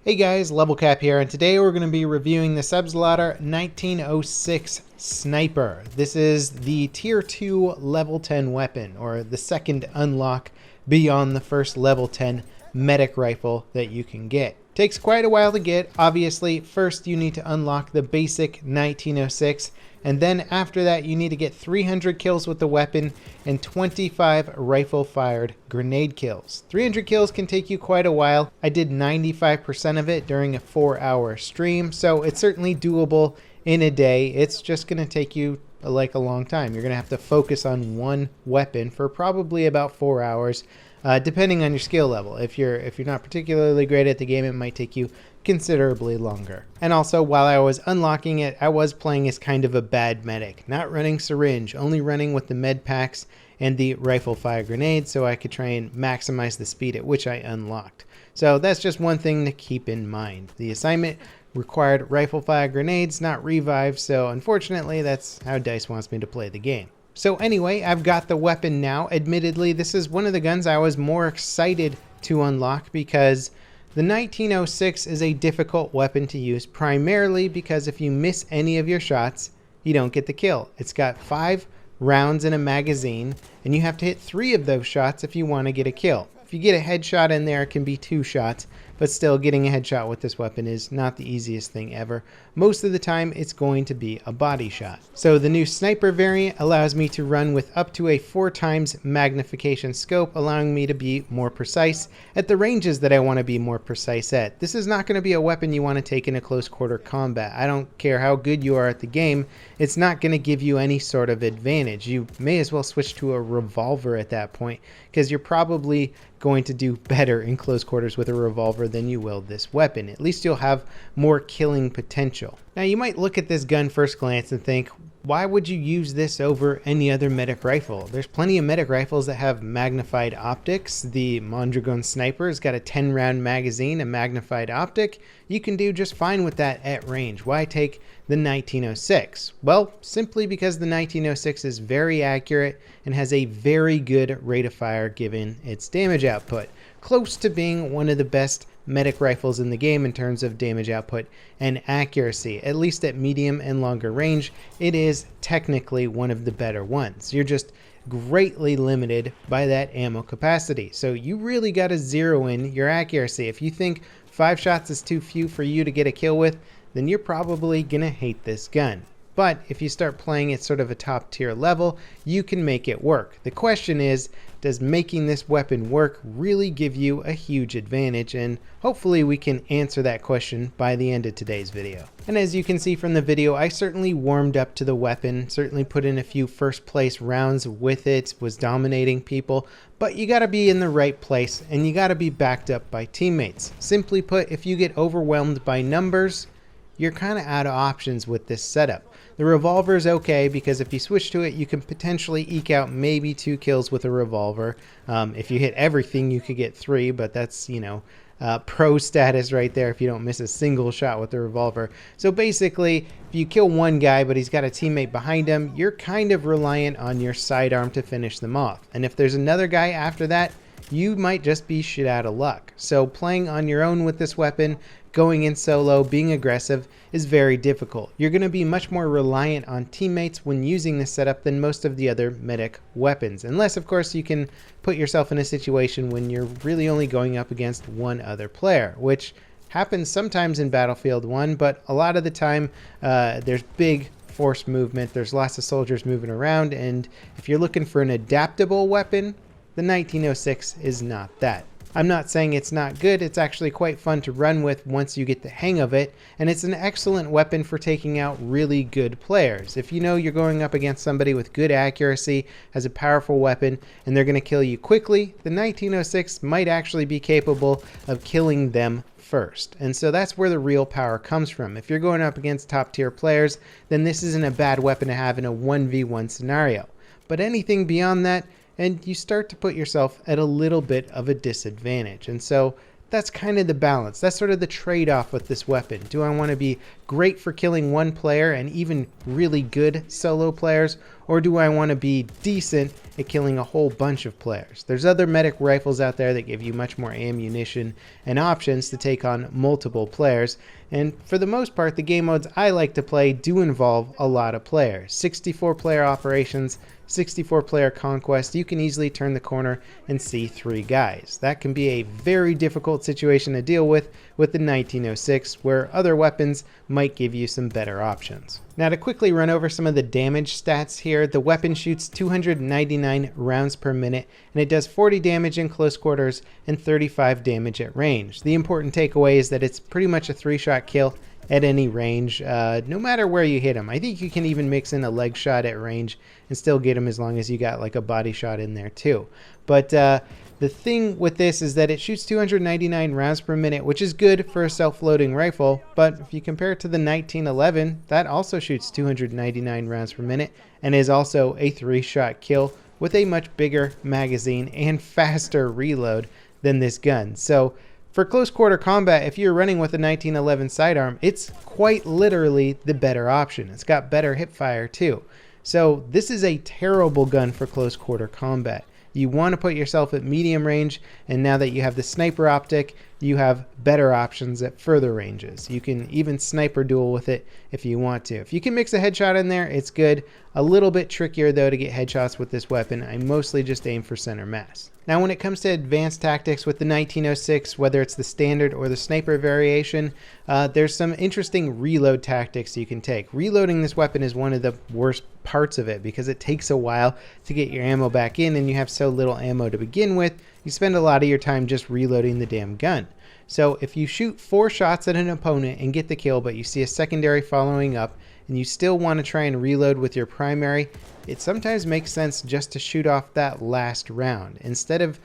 Hey guys, Level Cap here, and today we're going to be reviewing the Selbstlader 1906 Sniper. This is the Tier 2 Level 10 weapon, or the second unlock beyond the first Level 10 medic rifle that you can get. Takes quite a while to get. Obviously, first you need to unlock the basic 1906, and then after that you need to get 300 kills with the weapon and 25 rifle-fired grenade kills. 300 kills can take you quite a while. I did 95% of it during a 4-hour stream, so it's certainly doable in a day. It's just going to take you like a long time. You're going to have to focus on one weapon for probably about 4 hours. Depending on your skill level. If you're not particularly great at the game, it might take you considerably longer. And also, while I was unlocking it, I was playing as kind of a bad medic, not running syringe, only running with the med packs and the rifle fire grenades, so I could try and maximize the speed at which I unlocked. So that's just one thing to keep in mind. The assignment required rifle fire grenades, not revive, so unfortunately that's how DICE wants me to play the game. So anyway, I've got the weapon now. Admittedly, this is one of the guns I was more excited to unlock because the 1906 is a difficult weapon to use, primarily because if you miss any of your shots, you don't get the kill. It's got 5 rounds in a magazine, and you have to hit 3 of those shots if you want to get a kill. If you get a headshot in there, it can be 2 shots, but still getting a headshot with this weapon is not the easiest thing ever. Most of the time, it's going to be a body shot. So the new sniper variant allows me to run with up to a 4 times magnification scope, allowing me to be more precise at the ranges that I want to be more precise at. This is not going to be a weapon you want to take in a close quarter combat. I don't care how good you are at the game, it's not going to give you any sort of advantage. You may as well switch to a revolver at that point, because you're probably going to do better in close quarters with a revolver than you will this weapon. At least you'll have more killing potential. Now you might look at this gun first glance and think, why would you use this over any other medic rifle? There's plenty of medic rifles that have magnified optics. The Mondragon Sniper has got a 10-round magazine, a magnified optic. You can do just fine with that at range. Why take the 1906? Well, simply because the 1906 is very accurate and has a very good rate of fire given its damage output. Close to being one of the best medic rifles in the game in terms of damage output and accuracy. At least at medium and longer range, it is technically one of the better ones. You're just greatly limited by that ammo capacity. So you really got to zero in your accuracy. If you think 5 shots is too few for you to get a kill with, then you're probably gonna hate this gun. But if you start playing at sort of a top tier level, you can make it work. The question is, does making this weapon work really give you a huge advantage? And hopefully we can answer that question by the end of today's video. And as you can see from the video, I certainly warmed up to the weapon, certainly put in a few first place rounds with it, was dominating people, but you gotta be in the right place and you gotta be backed up by teammates. Simply put, if you get overwhelmed by numbers, you're kind of out of options with this setup. The revolver is okay because if you switch to it, you can potentially eke out maybe 2 kills with a revolver. If you hit everything, you could get 3, but that's, pro status right there if you don't miss a single shot with the revolver. So basically, if you kill one guy but he's got a teammate behind him, you're kind of reliant on your sidearm to finish them off. And if there's another guy after that, you might just be shit out of luck. So playing on your own with this weapon, going in solo, being aggressive is very difficult. You're going to be much more reliant on teammates when using this setup than most of the other medic weapons. Unless, of course, you can put yourself in a situation when you're really only going up against one other player, which happens sometimes in Battlefield 1, but a lot of the time there's big force movement, there's lots of soldiers moving around, and if you're looking for an adaptable weapon, the 1906 is not that. I'm not saying it's not good, it's actually quite fun to run with once you get the hang of it, and it's an excellent weapon for taking out really good players. If you know you're going up against somebody with good accuracy, has a powerful weapon, and they're going to kill you quickly, the 1906 might actually be capable of killing them first. And so that's where the real power comes from. If you're going up against top tier players, then this isn't a bad weapon to have in a 1v1 scenario. But anything beyond that, and you start to put yourself at a little bit of a disadvantage. And so that's kind of the balance. That's sort of the trade-off with this weapon. Do I want to be great for killing one player and even really good solo players, or do I want to be decent at killing a whole bunch of players? There's other medic rifles out there that give you much more ammunition and options to take on multiple players, and for the most part, the game modes I like to play do involve a lot of players. 64 player operations, 64 player conquest. You can easily turn the corner and see 3 guys. That can be a very difficult situation to deal with the 1906, where other weapons might give you some better options. Now, to quickly run over some of the damage stats here, the weapon shoots 299 rounds per minute, and it does 40 damage in close quarters and 35 damage at range. The important takeaway is that it's pretty much a 3-shot kill at any range, no matter where you hit him. I think you can even mix in a leg shot at range and still get him as long as you got like a body shot in there too. But the thing with this is that it shoots 299 rounds per minute, which is good for a self-loading rifle. But if you compare it to the 1911, that also shoots 299 rounds per minute and is also a 3-shot kill with a much bigger magazine and faster reload than this gun. So for close quarter combat, if you're running with a 1911 sidearm, it's quite literally the better option. It's got better hipfire too. So this is a terrible gun for close quarter combat. You want to put yourself at medium range, and now that you have the sniper optic, you have better options at further ranges. You can even sniper duel with it if you want to. If you can mix a headshot in there, it's good. A little bit trickier though to get headshots with this weapon. I mostly just aim for center mass. Now when it comes to advanced tactics with the 1906, whether it's the standard or the sniper variation, there's some interesting reload tactics you can take. Reloading this weapon is one of the worst parts of it because it takes a while to get your ammo back in, and you have so little ammo to begin with. You spend a lot of your time just reloading the damn gun. So if you shoot 4 shots at an opponent and get the kill, but you see a secondary following up, and you still want to try and reload with your primary, it sometimes makes sense just to shoot off that last round. Instead of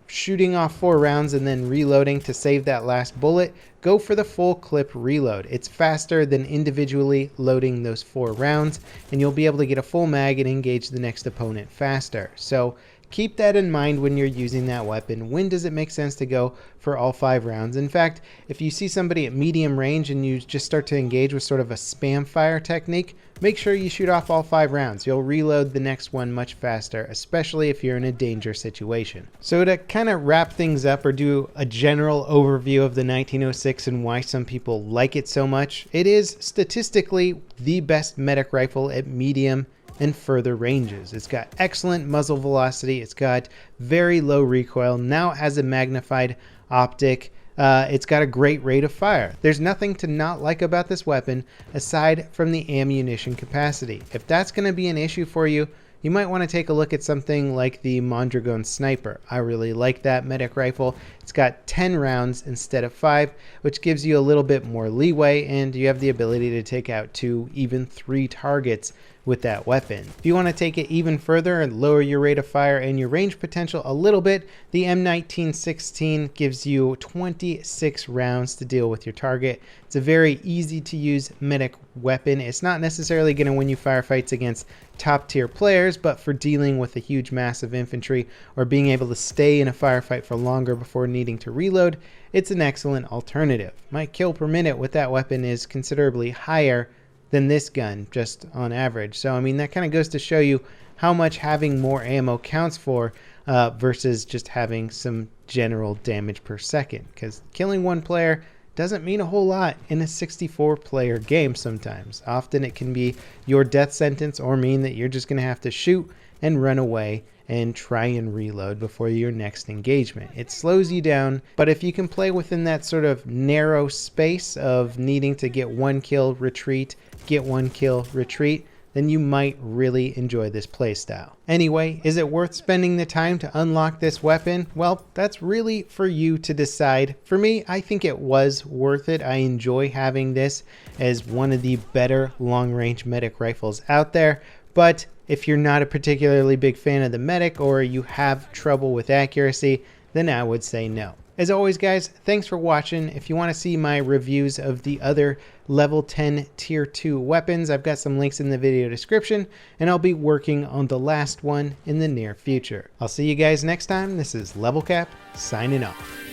shooting off 4 rounds and then reloading to save that last bullet, go for the full clip reload. It's faster than individually loading those 4 rounds, and you'll be able to get a full mag and engage the next opponent faster. So keep that in mind when you're using that weapon. When does it make sense to go for all 5 rounds? In fact, if you see somebody at medium range and you just start to engage with sort of a spam fire technique, make sure you shoot off all 5 rounds. You'll reload the next one much faster, especially if you're in a danger situation. So to kind of wrap things up or do a general overview of the 1906 and why some people like it so much, it is statistically the best medic rifle at medium and further ranges. It's got excellent muzzle velocity. It's got very low recoil. Now it has a magnified optic. It's got a great rate of fire. There's nothing to not like about this weapon aside from the ammunition capacity. If that's going to be an issue for you, you might want to take a look at something like the Mondragon Sniper. I really like that medic rifle. It's got 10 rounds instead of 5, which gives you a little bit more leeway, and you have the ability to take out 2, even 3 targets with that weapon. If you want to take it even further and lower your rate of fire and your range potential a little bit, the M1916 gives you 26 rounds to deal with your target. It's a very easy to use medic weapon. It's not necessarily going to win you firefights against top tier players, but for dealing with a huge mass of infantry or being able to stay in a firefight for longer before needing to reload, it's an excellent alternative. My kill per minute with that weapon is considerably higher than this gun, just on average. So I mean, that kind of goes to show you how much having more ammo counts for versus just having some general damage per second, because killing one player doesn't mean a whole lot in a 64 player game sometimes. Often it can be your death sentence or mean that you're just going to have to shoot and run away and try and reload before your next engagement. It slows you down, but if you can play within that sort of narrow space of needing to get 1 kill, retreat, get 1 kill, retreat, then you might really enjoy this playstyle. Anyway, is it worth spending the time to unlock this weapon? Well, that's really for you to decide. For me, I think it was worth it. I enjoy having this as one of the better long-range medic rifles out there, but if you're not a particularly big fan of the medic or you have trouble with accuracy, then I would say no. As always, guys, thanks for watching. If you want to see my reviews of the other level 10 tier 2 weapons, I've got some links in the video description, and I'll be working on the last one in the near future. I'll see you guys next time. This is Level Cap signing off.